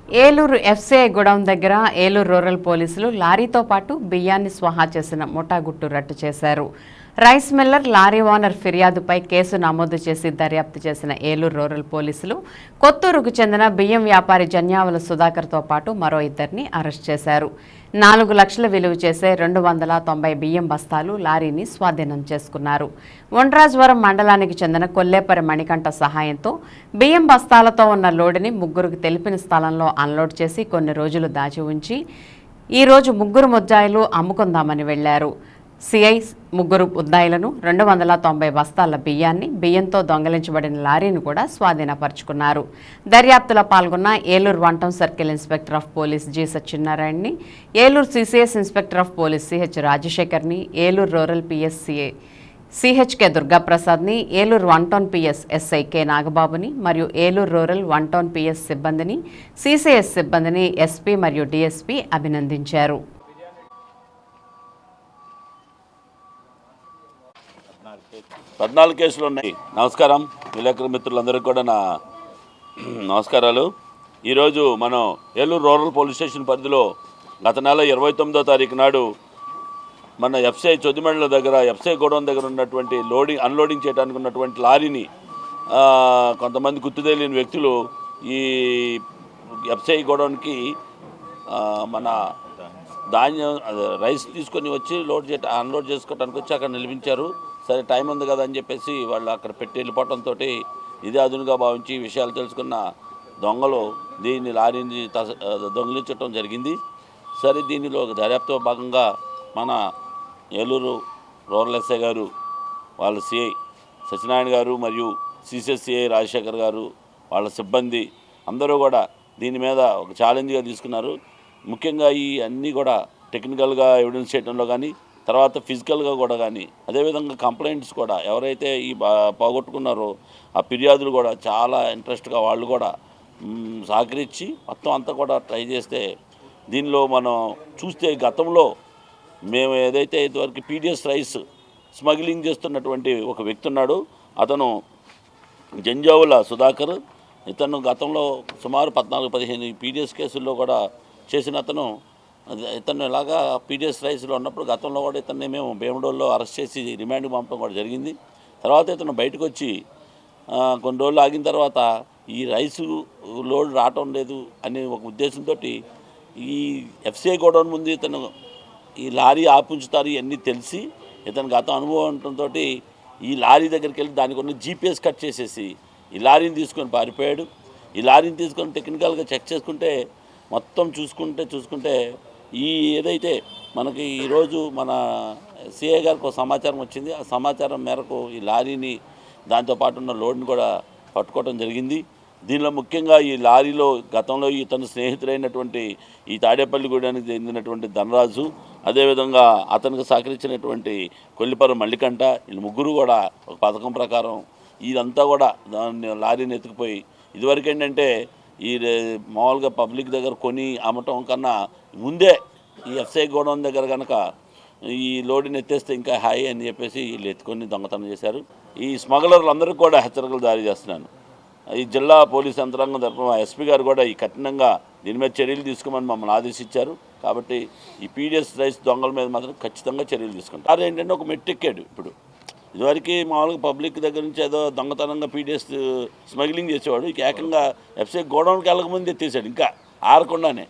Eluru FCI godown దగ్గర Eluru rural పోలీసులు లారీతో పాటు బియ్యాన్ని స్వాహా చేసిన ముఠాగుట్టు రట్టు చేశారు. రైస్ మిల్లర్ లారీ ఓనర్ ఫిర్యాదుపై కేసు నమోదు చేసి దర్యాప్తు చేసిన ఏలూరు రూరల్ పోలీసులు కొత్తూరుకు చెందిన బియ్యం వ్యాపారి జన్యావుల సుధాకర్తో పాటు మరో ఇద్దరిని అరెస్ట్ చేశారు. 4 లక్షల విలువ చేసే 290 బియ్యం బస్తాలు లారీని స్వాధీనం చేసుకున్నారు. ఉండ్రాజవరం మండలానికి చెందిన కొల్లేపరి మణికంఠ సహాయంతో బియ్యం బస్తాలతో ఉన్న లోడుని ముగ్గురికి తెలిపిన స్థలంలో అన్లోడ్ చేసి కొన్ని రోజులు దాచి ఉంచి ఈరోజు ముగ్గురు ముద్దాయిలు అమ్ముకుందామని వెళ్లారు. సిఐ ముగ్గురు ముద్దాయిలను 290 బస్తాల బియ్యంతో దొంగలించబడిన లారీని కూడా స్వాధీనపరుచుకున్నారు. దర్యాప్తులో పాల్గొన్న Eluru 1 town circle inspector of police G సత్యనారాయణని, Eluru CCS inspector of police Ch రాజశేఖర్ని, ఏలూరు రూరల్ పిఎస్సిఐ సిహెచ్కే దుర్గాప్రసాద్ని, Eluru 1 town PS SI K నాగబాబుని మరియు ఏలూరు రూరల్ 1 టౌన్ పిఎస్ సిబ్బందిని, సిసిఎస్ సిబ్బందిని ఎస్పీ మరియు డిఎస్పీ అభినందించారు. 14 కేసులు ఉన్నాయి. నమస్కారం విలేకరు మిత్రులందరికీ కూడా నా నమస్కారాలు. ఈరోజు మనం ఏలూరు రూరల్ పోలీస్ స్టేషన్ పరిధిలో గత నెల 29వ తారీఖు నాడు మన ఎఫ్సీఐ చొద్దిమండల దగ్గర ఎఫ్సీఐ గోడౌన్ దగ్గర ఉన్నటువంటి అన్లోడింగ్ చేయడానికి ఉన్నటువంటి లారీని కొంతమంది గుర్తు తెలియని వ్యక్తులు ఈ ఎఫ్సీఐ గోడౌన్కి మన ధాన్యం రైస్ తీసుకొని వచ్చి అన్లోడ్ చేసుకోవడానికి వచ్చి అక్కడ నిలిపించారు. సరే టైం ఉంది కదా అని చెప్పేసి వాళ్ళు అక్కడ పెట్టి వెళ్ళిపోవడంతో ఇదే అదునుగా భావించి విషయాలు తెలుసుకున్న దొంగలు దీన్ని లారీని దొంగిలించడం జరిగింది. సరే దీనిలో దర్యాప్తులో భాగంగా మన ఏలూరు రూరల్ ఎస్ఐ గారు, వాళ్ళ సిఐ సత్యనారాయణ గారు మరియు సిసిఎస్ సిఐ రాజశేఖర్ గారు, వాళ్ళ సిబ్బంది అందరూ కూడా దీని మీద ఒక ఛాలెంజ్గా తీసుకున్నారు. ముఖ్యంగా ఈ అన్నీ కూడా టెక్నికల్గా ఎవిడెన్స్ చేయడంలో కానీ, తర్వాత ఫిజికల్గా కూడా కానీ, అదేవిధంగా కంప్లైంట్స్ కూడా ఎవరైతే ఈ పోగొట్టుకున్నారో ఆ ఫిర్యాదులు కూడా చాలా ఇంట్రెస్ట్గా వాళ్ళు కూడా సహకరించి మొత్తం అంతా కూడా ట్రై చేస్తే దీనిలో మనం చూస్తే గతంలో మేము ఏదైతే ఇదివరకు పీడిఎస్ రైస్ స్మగ్లింగ్ చేస్తున్నటువంటి ఒక వ్యక్తి ఉన్నాడు. అతను జంజావుల సుధాకర్. ఇతను గతంలో సుమారు 14-15 పీడిఎస్ కేసుల్లో కూడా చేసిన ఇతను ఇలాగా పీడిఎస్ రైస్లో ఉన్నప్పుడు గతంలో కూడా ఇతన్ని మేము భీమడోల్లో అరెస్ట్ చేసి రిమాండ్కి పంపడం కూడా జరిగింది. తర్వాత ఇతను బయటకు వచ్చి కొన్ని రోజులు ఆగిన తర్వాత ఈ రైసు లోడ్ రావటం లేదు అనే ఒక ఉద్దేశంతో ఈ ఎఫ్సీఐ గోడౌన్ ముందు ఇతను ఈ లారీ ఆపుంచుతారు ఇవన్నీ తెలిసి ఇతను గత అనుభవం ఉండటంతో ఈ లారీ దగ్గరికి వెళ్ళి దానికి ఉన్న జీపీఎస్ కట్ చేసేసి ఈ లారీని తీసుకొని పారిపోయాడు. ఈ లారీని తీసుకొని టెక్నికల్గా చెక్ చేసుకుంటే మొత్తం చూసుకుంటే ఈ ఏదైతే మనకి ఈరోజు మన సిఐ గారికి ఒక సమాచారం వచ్చింది. ఆ సమాచారం మేరకు ఈ లారీని దాంతోపాటు ఉన్న లోడ్ని కూడా పట్టుకోవడం జరిగింది. దీనిలో ముఖ్యంగా ఈ లారీలో గతంలో ఇతను స్నేహితులైనటువంటి ఈ తాడేపల్లిగూడానికి చెందినటువంటి ధనరాజు, అదేవిధంగా అతనికి సహకరించినటువంటి కొల్లిపర మల్లికంఠ, వీళ్ళు ముగ్గురు కూడా ఒక పథకం ప్రకారం ఇదంతా కూడా దాన్ని లారీని ఎత్తుకుపోయి ఇదివరకు ఏంటంటే ఈ మామూలుగా పబ్లిక్ దగ్గర కొని అమ్మటం కన్నా ముందే ఈ ఎఫ్సీఐ గోడౌన్ దగ్గర కనుక ఈ లోడుని ఎత్తేస్తే ఇంకా హాయి అని చెప్పేసి వీళ్ళు ఎత్తుకొని దొంగతనం చేశారు. ఈ స్మగ్లర్లు అందరికీ కూడా హెచ్చరికలు జారీ చేస్తున్నాను. ఈ జిల్లా పోలీస్ యంత్రాంగం తరఫున ఎస్పీ గారు కూడా ఈ కఠినంగా దీని మీద చర్యలు తీసుకోమని మమ్మల్ని ఆదేశించారు. కాబట్టి ఈ పీడిఎస్ రైస్ దొంగల మీద మాత్రం ఖచ్చితంగా చర్యలు తీసుకుంటారు. అది ఏంటంటే ఒక మెట్టెక్కాడు. ఇప్పుడు ఇదివరకు మామూలుగా పబ్లిక్ దగ్గర నుంచి ఏదో దొంగతనంగా పీడిఎస్ స్మగ్లింగ్ చేసేవాడు. ఇక ఏకంగా ఎఫ్సీఐ గోడౌన్కి వెళ్ళకముందు ఎత్తేసాడు, ఇంకా ఆరకుండానే.